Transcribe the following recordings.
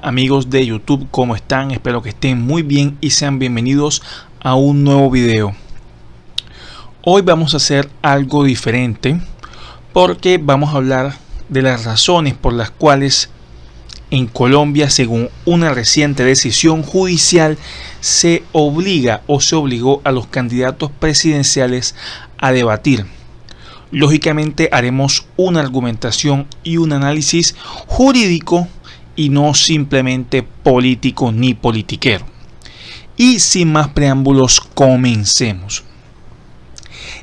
Amigos de YouTube, ¿cómo están? Espero que estén muy bien y sean bienvenidos a un nuevo video. Hoy vamos a hacer algo diferente porque vamos a hablar de las razones por las cuales en Colombia, según una reciente decisión judicial, se obliga o se obligó a los candidatos presidenciales a debatir. Lógicamente haremos una argumentación y un análisis jurídico y no simplemente político ni politiquero. Y sin más preámbulos, comencemos.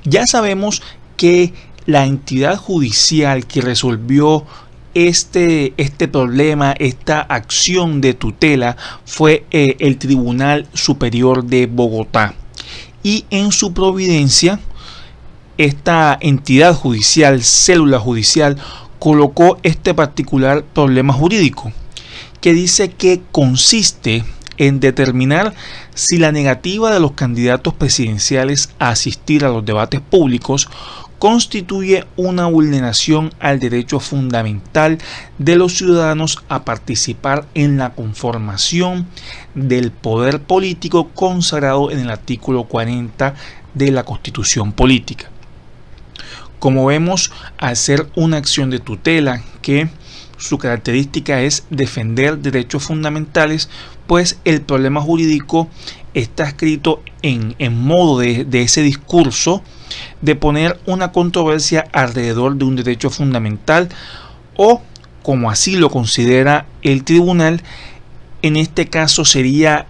Ya sabemos que la entidad judicial que resolvió este problema, esta acción de tutela, fue el Tribunal Superior de Bogotá. Y en su providencia, esta entidad judicial, célula judicial, colocó este particular problema jurídico, que dice que consiste en determinar si la negativa de los candidatos presidenciales a asistir a los debates públicos constituye una vulneración al derecho fundamental de los ciudadanos a participar en la conformación del poder político consagrado en el artículo 40 de la Constitución Política. Como vemos, al ser una acción de tutela que su característica es defender derechos fundamentales, pues el problema jurídico está escrito en modo de ese discurso de poner una controversia alrededor de un derecho fundamental, o como así lo considera el tribunal, en este caso sería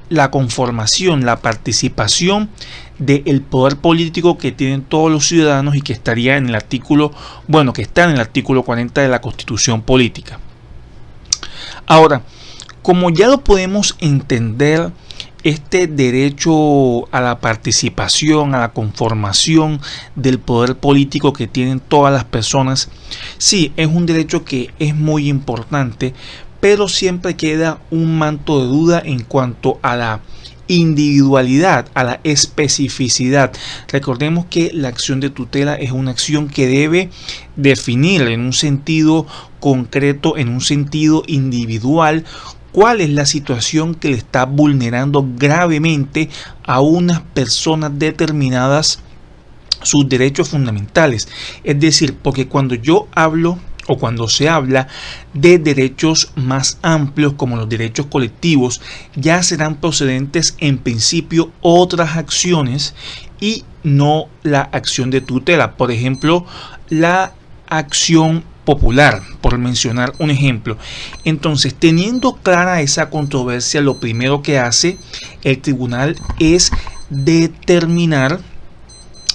la conformación, la participación del poder político que tienen todos los ciudadanos y que estaría en el artículo, que está en el artículo 40 de la Constitución Política. Ahora, como ya lo podemos entender, este derecho a la participación, a la conformación del poder político que tienen todas las personas, sí, es un derecho que es muy importante, pero siempre queda un manto de duda en cuanto a la individualidad, a la especificidad. Recordemos que la acción de tutela es una acción que debe definir en un sentido concreto, en un sentido individual, cuál es la situación que le está vulnerando gravemente a unas personas determinadas sus derechos fundamentales. Es decir, porque cuando yo hablo o cuando se habla de derechos más amplios como los derechos colectivos, ya serán procedentes en principio otras acciones y no la acción de tutela. Por ejemplo, la acción popular, por mencionar un ejemplo. Entonces, teniendo clara esa controversia, lo primero que hace el tribunal es determinar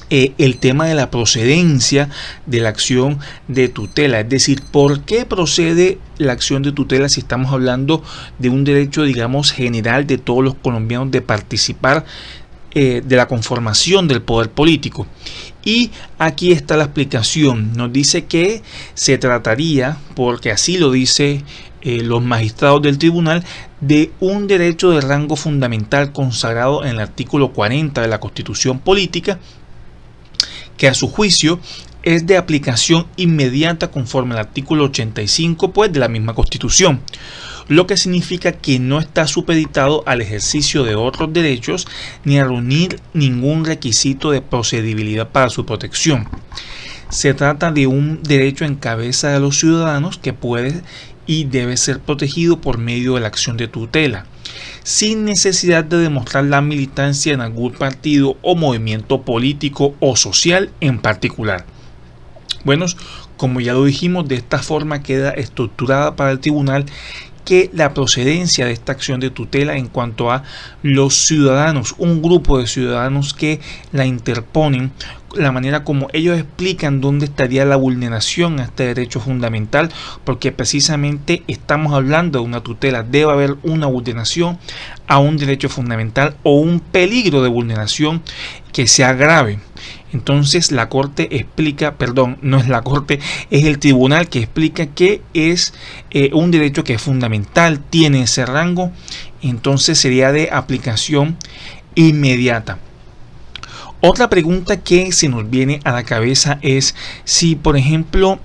el tema de la procedencia de la acción de tutela, es decir, ¿por qué procede la acción de tutela si estamos hablando de un derecho, digamos, general de todos los colombianos de participar de la conformación del poder político? Y aquí está la explicación. Nos dice que se trataría, porque así lo dice los magistrados del tribunal, de un derecho de rango fundamental consagrado en el artículo 40 de la Constitución Política, que a su juicio es de aplicación inmediata conforme al artículo 85 de la misma Constitución, lo que significa que no está supeditado al ejercicio de otros derechos ni a reunir ningún requisito de procedibilidad para su protección. Se trata de un derecho en cabeza de los ciudadanos que puede y debe ser protegido por medio de la acción de tutela, sin necesidad de demostrar la militancia en algún partido o movimiento político o social en particular. Bueno, como ya lo dijimos, de esta forma queda estructurada para el tribunal que la procedencia de esta acción de tutela en cuanto a los ciudadanos, un grupo de ciudadanos que la interponen, la manera como ellos explican dónde estaría la vulneración a este derecho fundamental, porque precisamente estamos hablando de una tutela, debe haber una vulneración a un derecho fundamental o un peligro de vulneración que sea grave. Entonces la Corte explica, no es la Corte, es el tribunal que explica que es un derecho que es fundamental, tiene ese rango, entonces sería de aplicación inmediata. Otra pregunta que se nos viene a la cabeza es si, por ejemplo,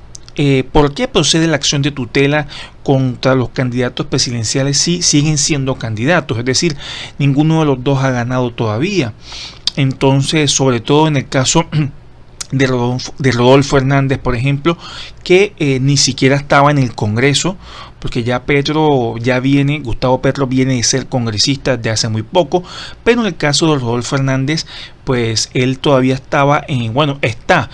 ¿Por qué procede la acción de tutela contra los candidatos presidenciales si siguen siendo candidatos? Es decir, ninguno de los dos ha ganado todavía. Entonces, sobre todo en el caso de Rodolfo Hernández, por ejemplo, que ni siquiera estaba en el Congreso, porque ya Gustavo Petro viene de ser congresista desde hace muy poco, pero en el caso de Rodolfo Hernández, pues él todavía está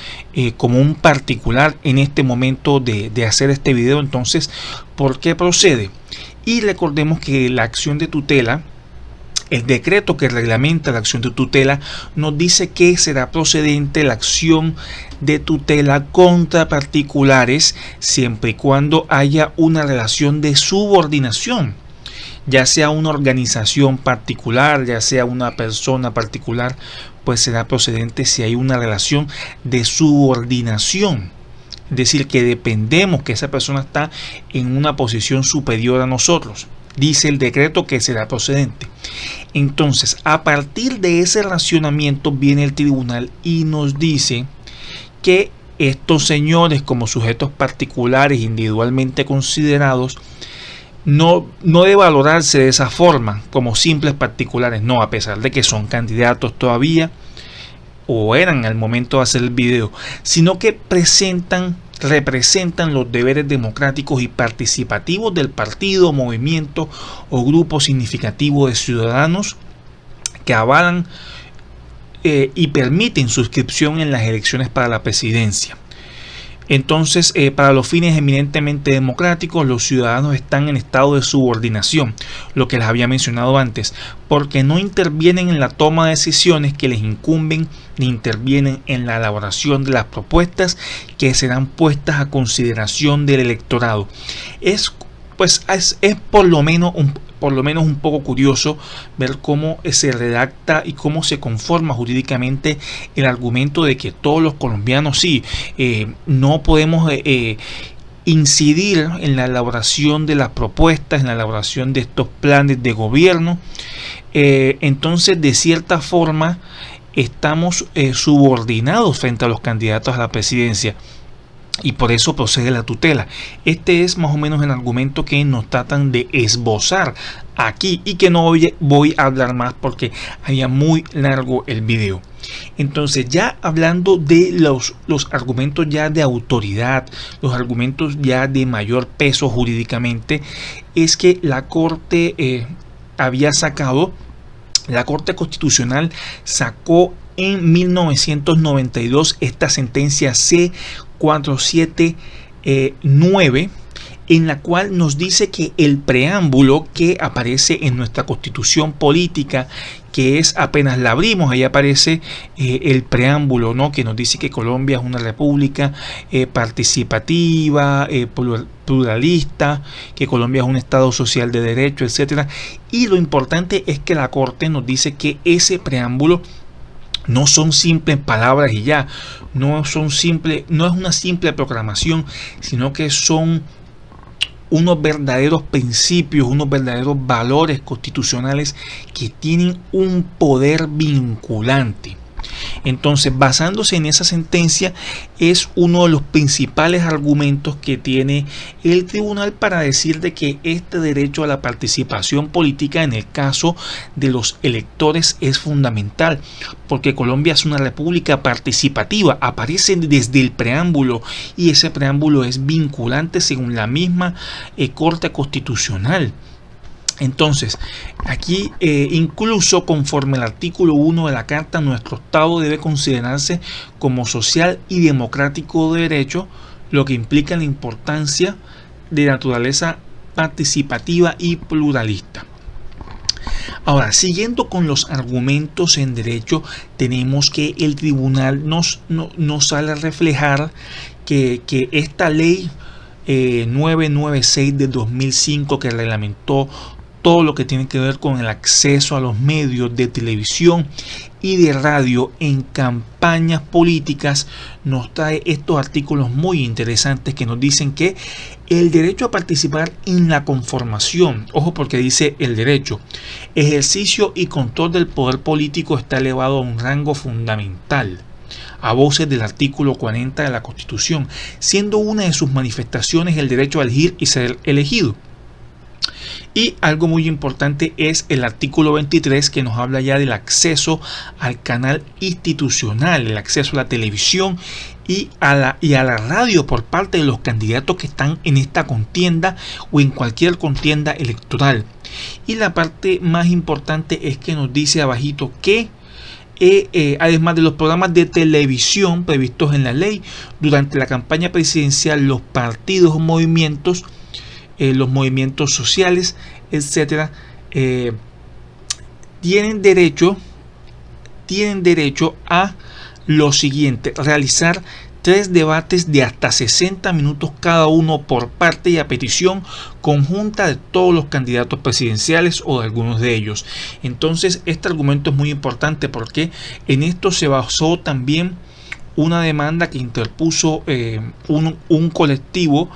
como un particular en este momento de hacer este video. Entonces, ¿por qué procede? Y recordemos que la acción de tutela, el decreto que reglamenta la acción de tutela, nos dice que será procedente la acción de tutela contra particulares siempre y cuando haya una relación de subordinación, ya sea una organización particular, ya sea una persona particular, pues será procedente si hay una relación de subordinación. Es decir, que dependemos, que esa persona está en una posición superior a nosotros. Dice el decreto que será procedente. Entonces, a partir de ese racionamiento viene el tribunal y nos dice que estos señores, como sujetos particulares individualmente considerados, no debe valorarse de esa forma, como simples particulares, no, a pesar de que son candidatos todavía, o eran al momento de hacer el video, sino que representan los deberes democráticos y participativos del partido, movimiento o grupo significativo de ciudadanos que avalan y permiten su inscripción en las elecciones para la presidencia. Entonces, para los fines eminentemente democráticos, los ciudadanos están en estado de subordinación, lo que les había mencionado antes, porque no intervienen en la toma de decisiones que les incumben, ni intervienen en la elaboración de las propuestas que serán puestas a consideración del electorado. Es por lo menos un poco curioso ver cómo se redacta y cómo se conforma jurídicamente el argumento de que todos los colombianos no podemos incidir en la elaboración de las propuestas, en la elaboración de estos planes de gobierno. Entonces, de cierta forma, estamos subordinados frente a los candidatos a la presidencia. Y por eso procede la tutela. Este es más o menos el argumento que nos tratan de esbozar aquí y que no voy a hablar más porque haría muy largo el video. Entonces, ya hablando de los argumentos ya de autoridad, los argumentos ya de mayor peso jurídicamente, es que la Corte la Corte Constitucional sacó en 1992 esta sentencia C-479, en la cual nos dice que el preámbulo que aparece en nuestra Constitución política, que es, apenas la abrimos, ahí aparece el preámbulo, ¿no?, que nos dice que Colombia es una república participativa, pluralista, que Colombia es un estado social de derecho, etcétera. Y lo importante es que la Corte nos dice que ese preámbulo no son simples palabras y ya, no es una simple proclamación, sino que son unos verdaderos principios, unos verdaderos valores constitucionales que tienen un poder vinculante. Entonces, basándose en esa sentencia, es uno de los principales argumentos que tiene el tribunal para decir de que este derecho a la participación política en el caso de los electores es fundamental, porque Colombia es una república participativa, aparece desde el preámbulo y ese preámbulo es vinculante según la misma Corte Constitucional. Entonces, aquí incluso conforme al artículo 1 de la Carta, nuestro Estado debe considerarse como social y democrático de derecho, lo que implica la importancia de naturaleza participativa y pluralista. Ahora, siguiendo con los argumentos en derecho, tenemos que el tribunal nos sale a reflejar que esta ley 996 de 2005, que reglamentó todo lo que tiene que ver con el acceso a los medios de televisión y de radio en campañas políticas, nos trae estos artículos muy interesantes que nos dicen que el derecho a participar en la conformación, ojo porque dice el derecho, ejercicio y control del poder político está elevado a un rango fundamental. a voces del artículo 40 de la Constitución, siendo una de sus manifestaciones el derecho a elegir y ser elegido. Y algo muy importante es el artículo 23, que nos habla ya del acceso al canal institucional, el acceso a la televisión y a la radio por parte de los candidatos que están en esta contienda o en cualquier contienda electoral. Y la parte más importante es que nos dice abajito que además de los programas de televisión previstos en la ley, durante la campaña presidencial los partidos o movimientos, los movimientos sociales, etcétera, tienen derecho a lo siguiente: realizar 3 debates de hasta 60 minutos cada uno por parte y a petición conjunta de todos los candidatos presidenciales o de algunos de ellos. Entonces, este argumento es muy importante porque en esto se basó también una demanda que interpuso un colectivo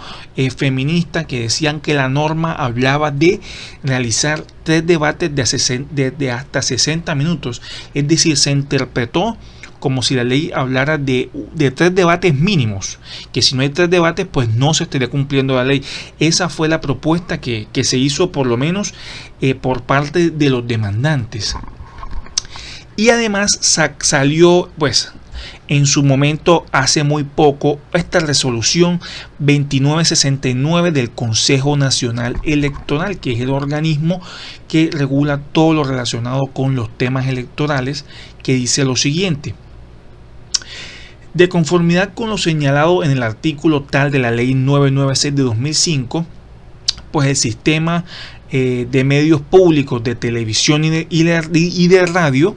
feminista, que decían que la norma hablaba de realizar 3 debates de hasta 60 minutos. Es decir, se interpretó como si la ley hablara de 3 debates mínimos, que si no hay 3 debates pues no se estaría cumpliendo la ley. Esa fue la propuesta que se hizo, por lo menos por parte de los demandantes. Y además salió pues en su momento, hace muy poco, esta resolución 2969 del Consejo Nacional Electoral, que es el organismo que regula todo lo relacionado con los temas electorales, que dice lo siguiente: de conformidad con lo señalado en el artículo tal de la ley 996 de 2005, pues el sistema de medios públicos de televisión y de radio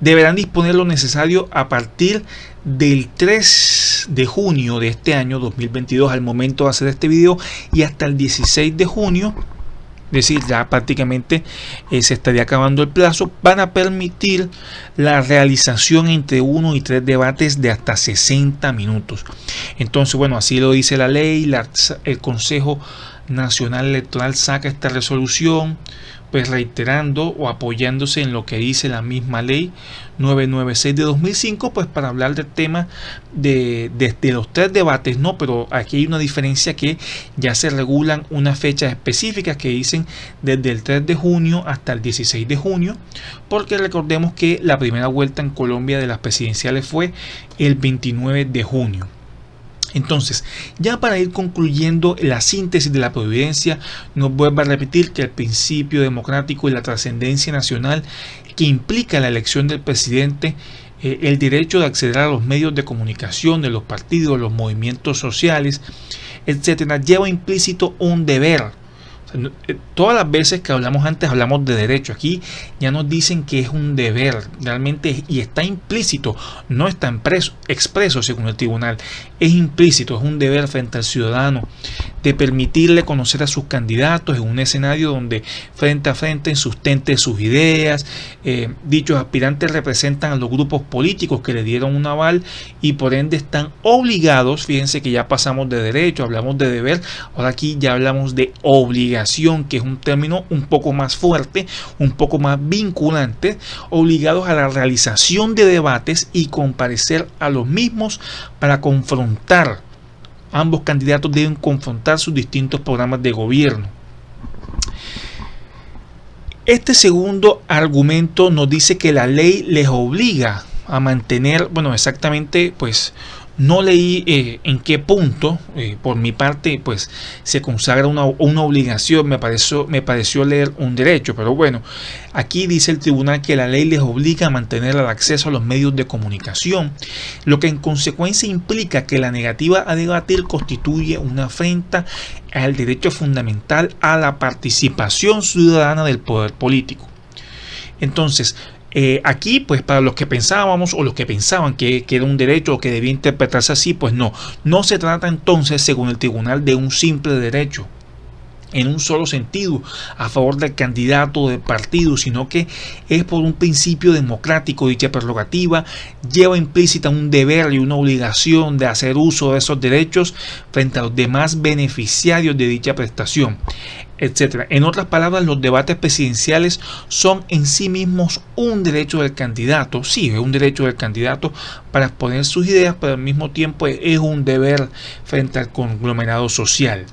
deberán disponer lo necesario a partir del 3 de junio de este año 2022, al momento de hacer este video, y hasta el 16 de junio, es decir, ya prácticamente se estaría acabando el plazo, van a permitir la realización entre 1 y 3 debates de hasta 60 minutos. Entonces, bueno, así lo dice la ley. El Consejo Nacional Electoral saca esta resolución, pues reiterando o apoyándose en lo que dice la misma ley 996 de 2005, pues para hablar del tema de los 3 debates, ¿no? Pero aquí hay una diferencia, que ya se regulan unas fechas específicas que dicen desde el 3 de junio hasta el 16 de junio, porque recordemos que la primera vuelta en Colombia de las presidenciales fue el 29 de junio. Entonces, ya para ir concluyendo la síntesis de la providencia, nos vuelvo a repetir que el principio democrático y la trascendencia nacional que implica la elección del presidente, el derecho de acceder a los medios de comunicación de los partidos, los movimientos sociales, etcétera, lleva implícito un deber. Todas las veces que hablamos antes hablamos de derecho, aquí ya nos dicen que es un deber realmente, y está implícito, no está expreso según el tribunal, es implícito, es un deber frente al ciudadano de permitirle conocer a sus candidatos en un escenario donde frente a frente sustente sus ideas. Dichos aspirantes representan a los grupos políticos que le dieron un aval y por ende están obligados. Fíjense que ya pasamos de derecho, hablamos de deber, ahora aquí ya hablamos de obligación, que es un término un poco más fuerte, un poco más vinculante, obligados a la realización de debates y comparecer a los mismos para confrontar. Ambos candidatos deben confrontar sus distintos programas de gobierno. Este segundo argumento nos dice que la ley les obliga a mantener, bueno, exactamente, pues no leí en qué punto, por mi parte, pues se consagra una obligación. Me pareció leer un derecho, pero bueno, aquí dice el tribunal que la ley les obliga a mantener el acceso a los medios de comunicación, lo que en consecuencia implica que la negativa a debatir constituye una afrenta al derecho fundamental a la participación ciudadana del poder político. Entonces, aquí, pues para los que pensábamos o los que pensaban que era un derecho o que debía interpretarse así, pues no se trata entonces, según el tribunal, de un simple derecho en un solo sentido a favor del candidato o del partido, sino que es por un principio democrático. Dicha prerrogativa lleva implícita un deber y una obligación de hacer uso de esos derechos frente a los demás beneficiarios de dicha prestación. etcétera. En otras palabras, los debates presidenciales son en sí mismos un derecho del candidato. Sí, es un derecho del candidato para exponer sus ideas, pero al mismo tiempo es un deber frente al conglomerado social.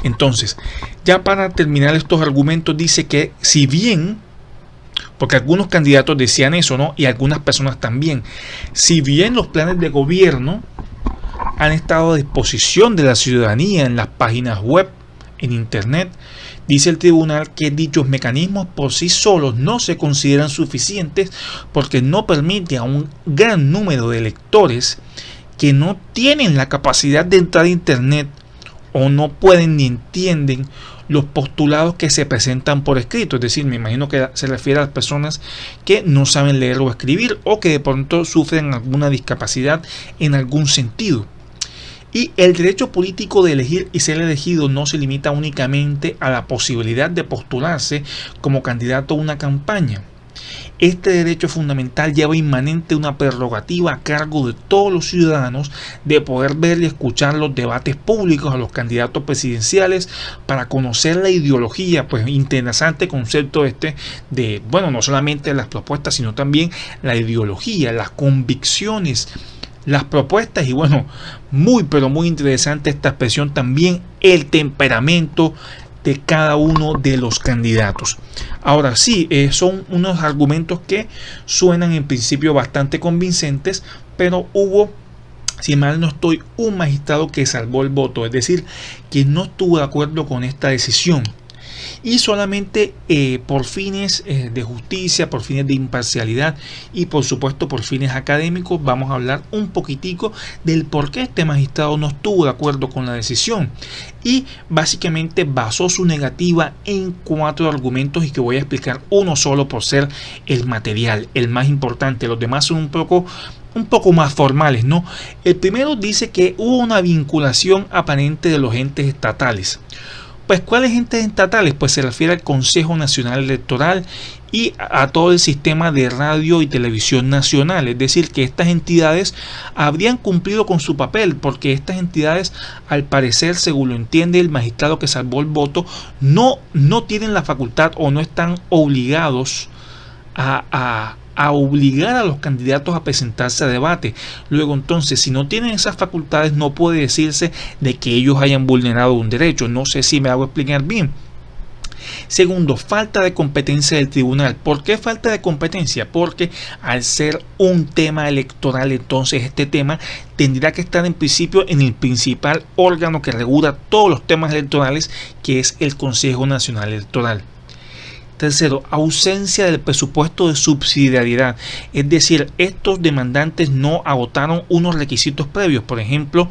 Entonces, ya para terminar estos argumentos, dice que si bien, porque algunos candidatos decían eso, ¿no? Y algunas personas también, si bien los planes de gobierno han estado a disposición de la ciudadanía en las páginas web, en internet, dice el tribunal que dichos mecanismos por sí solos no se consideran suficientes porque no permite a un gran número de electores que no tienen la capacidad de entrar a internet o no pueden ni entienden los postulados que se presentan por escrito. Es decir, me imagino que se refiere a las personas que no saben leer o escribir o que de pronto sufren alguna discapacidad en algún sentido. Y el derecho político de elegir y ser elegido no se limita únicamente a la posibilidad de postularse como candidato a una campaña. Este derecho fundamental lleva inmanente una prerrogativa a cargo de todos los ciudadanos de poder ver y escuchar los debates públicos a los candidatos presidenciales para conocer la ideología. Pues interesante concepto de, bueno, no solamente las propuestas, sino también la ideología, las convicciones, las propuestas y bueno, pero muy interesante esta expresión también, el temperamento de cada uno de los candidatos. Ahora sí, son unos argumentos que suenan en principio bastante convincentes, pero hubo, si mal no estoy, un magistrado que salvó el voto, es decir, que no estuvo de acuerdo con esta decisión. Y solamente por fines de justicia, por fines de imparcialidad y por supuesto por fines académicos vamos a hablar un poquitico del por qué este magistrado no estuvo de acuerdo con la decisión y básicamente basó su negativa en 4 argumentos y que voy a explicar uno solo por ser el material, el más importante. Los demás son un poco más formales, ¿no? El primero dice que hubo una vinculación aparente de los entes estatales. Pues, ¿cuáles entes estatales? Pues se refiere al Consejo Nacional Electoral y a todo el sistema de radio y televisión nacional. Es decir, que estas entidades habrían cumplido con su papel, porque estas entidades, al parecer, según lo entiende el magistrado que salvó el voto, no tienen la facultad o no están obligados a obligar a los candidatos a presentarse a debate. Luego entonces, si no tienen esas facultades, no puede decirse de que ellos hayan vulnerado un derecho. No sé si me hago explicar bien. Segundo, falta de competencia del tribunal. ¿Por qué falta de competencia? Porque al ser un tema electoral, entonces este tema tendrá que estar en principio en el principal órgano que regula todos los temas electorales, que es el Consejo Nacional Electoral. Tercero, ausencia del presupuesto de subsidiariedad, es decir, estos demandantes no agotaron unos requisitos previos, por ejemplo,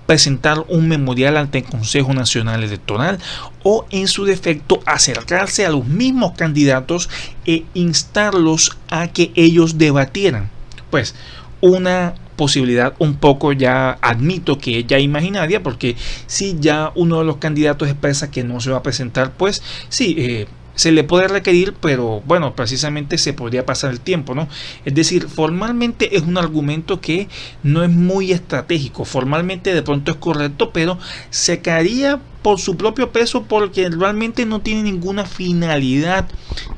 presentar un memorial ante el Consejo Nacional Electoral o en su defecto acercarse a los mismos candidatos e instarlos a que ellos debatieran. Pues una posibilidad un poco, ya admito que es ya imaginaria, porque si ya uno de los candidatos expresa que no se va a presentar, pues sí, se le puede requerir, pero bueno, precisamente se podría pasar el tiempo, ¿no? Es decir, formalmente es un argumento que no es muy estratégico, formalmente de pronto es correcto, pero se caería por su propio peso porque realmente no tiene ninguna finalidad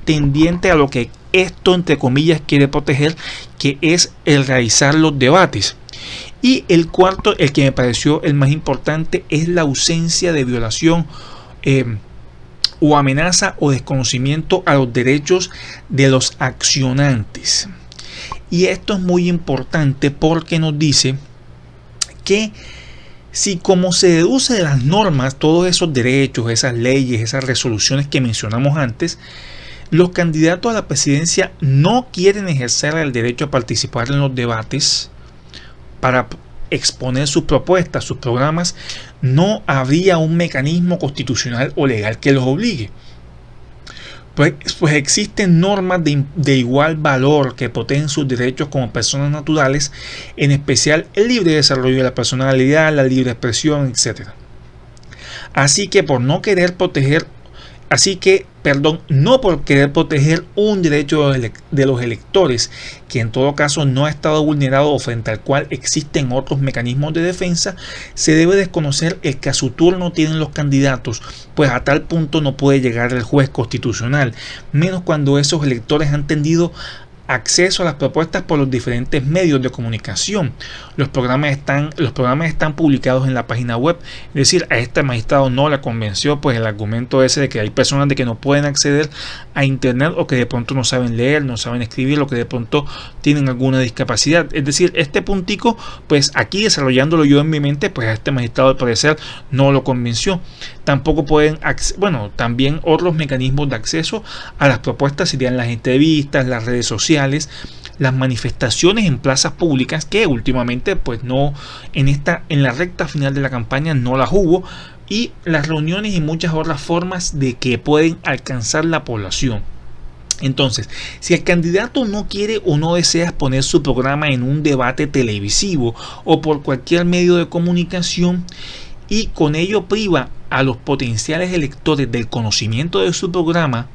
tendiente a lo que esto, entre comillas, quiere proteger, que es el realizar los debates. Y el cuarto, el que me pareció el más importante, es la ausencia de violación o amenaza o desconocimiento a los derechos de los accionantes. Y esto es muy importante porque nos dice que si, como se deduce de las normas, todos esos derechos, esas leyes, esas resoluciones que mencionamos antes, los candidatos a la presidencia no quieren ejercer el derecho a participar en los debates para exponer sus propuestas, sus programas, no habría un mecanismo constitucional o legal que los obligue. Pues existen normas de igual valor que protegen sus derechos como personas naturales, en especial el libre desarrollo de la personalidad, la libre expresión, etc. Así que por no querer proteger Así que, perdón, no por querer proteger un derecho de los electores, que en todo caso no ha estado vulnerado o frente al cual existen otros mecanismos de defensa, se debe desconocer el que a su turno tienen los candidatos, pues a tal punto no puede llegar el juez constitucional, menos cuando esos electores han tendido acceso a las propuestas por los diferentes medios de comunicación. Los programas están publicados en la página web. Es decir, a este magistrado no la convenció pues el argumento ese de que hay personas de que no pueden acceder a internet, o que de pronto no saben leer, no saben escribir, o que de pronto tienen alguna discapacidad. Es decir, este puntico, pues aquí desarrollándolo yo en mi mente, pues a este magistrado al parecer no lo convenció. Tampoco pueden, también otros mecanismos de acceso a las propuestas serían las entrevistas, las redes sociales, las manifestaciones en plazas públicas, que últimamente pues no, en la recta final de la campaña no las hubo, y las reuniones y muchas otras formas de que pueden alcanzar la población. Entonces, si el candidato no quiere o no desea exponer su programa en un debate televisivo o por cualquier medio de comunicación, y con ello priva a los potenciales electores del conocimiento de su programa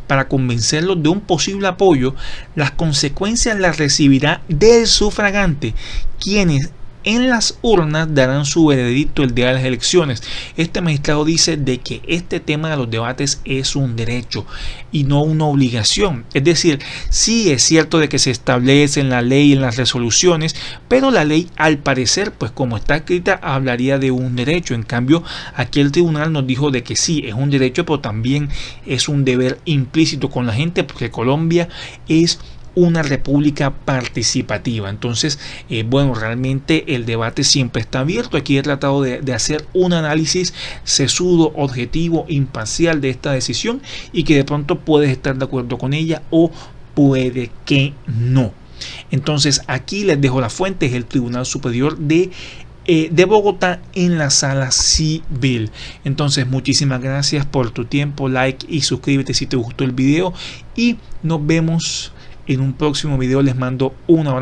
para convencerlos de un posible apoyo, las consecuencias las recibirá del sufragante, quienes en las urnas darán su veredicto el día de las elecciones. Este magistrado dice de que este tema de los debates es un derecho y no una obligación. Es decir, sí es cierto de que se establece en la ley, en las resoluciones, pero la ley al parecer, pues como está escrita, hablaría de un derecho. En cambio, aquí el tribunal nos dijo de que sí, es un derecho, pero también es un deber implícito con la gente, porque Colombia es una república participativa. Entonces, bueno, realmente el debate siempre está abierto. Aquí he tratado de hacer un análisis sesudo, objetivo, imparcial de esta decisión, y que de pronto puedes estar de acuerdo con ella o puede que no. Entonces, aquí les dejo la fuente, es el Tribunal Superior de Bogotá, en la sala civil. Entonces, muchísimas gracias por tu tiempo, like y suscríbete si te gustó el video, y nos vemos en un próximo video. Les mando un abrazo.